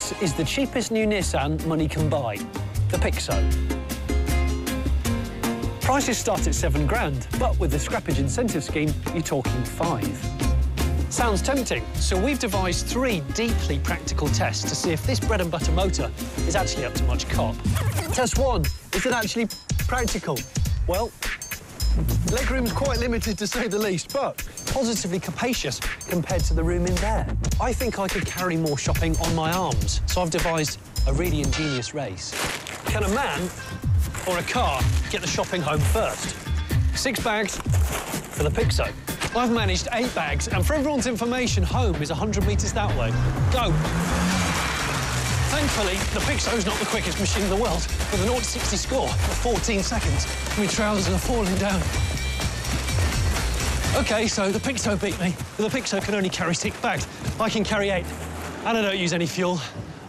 This is the cheapest new Nissan money can buy, the Pixo. Prices start at £7,000, but with the scrappage incentive scheme, you're talking 5. Sounds tempting, so we've devised 3 deeply practical tests to see if this bread and butter motor is actually up to much cop. Test 1, is it actually practical? Well, legroom's quite limited to say the least, but positively capacious compared to the room in there. I think I could carry more shopping on my arms, so I've devised a really ingenious race. Can a man or a car get the shopping home first? 6 bags for the Pixo. I've managed 8 bags, and for everyone's information, home is 100 metres that way. Go. Thankfully, the Pixo's not the quickest machine in the world, with a 0 to 60 score of 14 seconds. My trousers are falling down. OK, so the Pixo beat me. But the Pixo can only carry 6 bags. I can carry 8. And I don't use any fuel.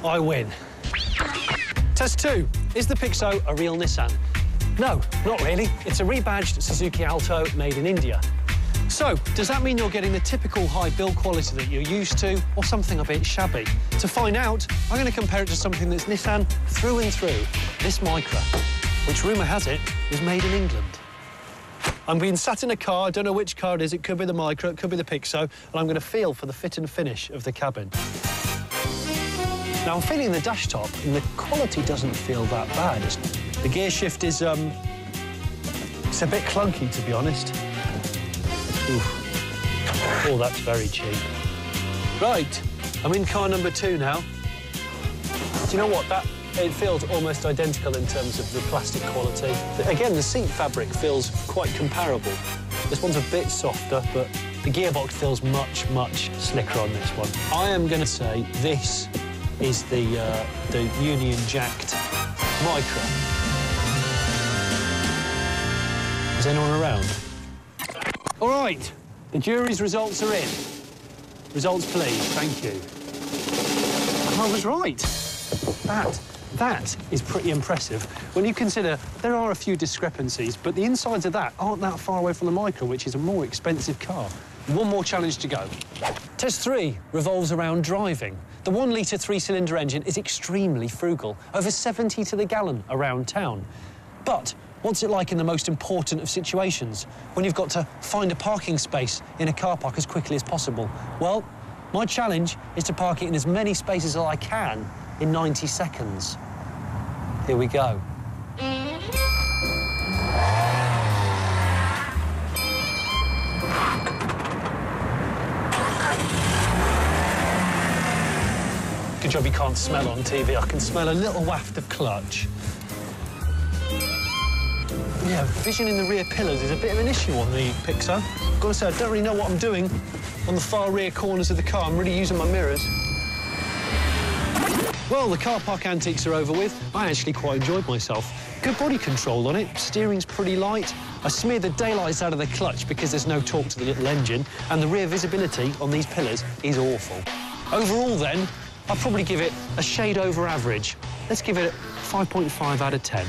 I win. Test 2. Is the Pixo a real Nissan? No, not really. It's a rebadged Suzuki Alto made in India. So, does that mean you're getting the typical high build quality that you're used to, or something a bit shabby? To find out, I'm going to compare it to something that's Nissan through and through, this Micra, which, rumour has it, was made in England. I'm being sat in a car, I don't know which car it is, it could be the Micra, it could be the Pixo, and I'm going to feel for the fit and finish of the cabin. Now, I'm feeling the dash top, and the quality doesn't feel that bad. The gear shift is, it's a bit clunky, to be honest. Oof. Oh, that's very cheap. Right, I'm in car number 2 now. Do you know what? It feels almost identical in terms of the plastic quality. Again, the seat fabric feels quite comparable. This one's a bit softer, but the gearbox feels much, much slicker on this one. I am going to say this is the union-jacked Micra. Is anyone around? All right, the jury's results are in. Results, please. Thank you. I was right. That is pretty impressive when you consider there are a few discrepancies, but the insides of that aren't that far away from the Micra, which is a more expensive car. One more challenge to go. Test 3 revolves around driving. The 1-litre 3-cylinder engine is extremely frugal, over 70 to the gallon around town. But what's it like in the most important of situations, when you've got to find a parking space in a car park as quickly as possible? Well, my challenge is to park it in as many spaces as I can in 90 seconds. Here we go. Good job you can't smell on TV. I can smell a little waft of clutch. Yeah, vision in the rear pillars is a bit of an issue on the Pixo. I've got to say, I don't really know what I'm doing on the far rear corners of the car. I'm really using my mirrors. Well, the car park antiques are over with. I actually quite enjoyed myself. Good body control on it. Steering's pretty light. I smeared the daylights out of the clutch because there's no torque to the little engine, and the rear visibility on these pillars is awful. Overall, then, I'll probably give it a shade over average. Let's give it 5.5 out of 10.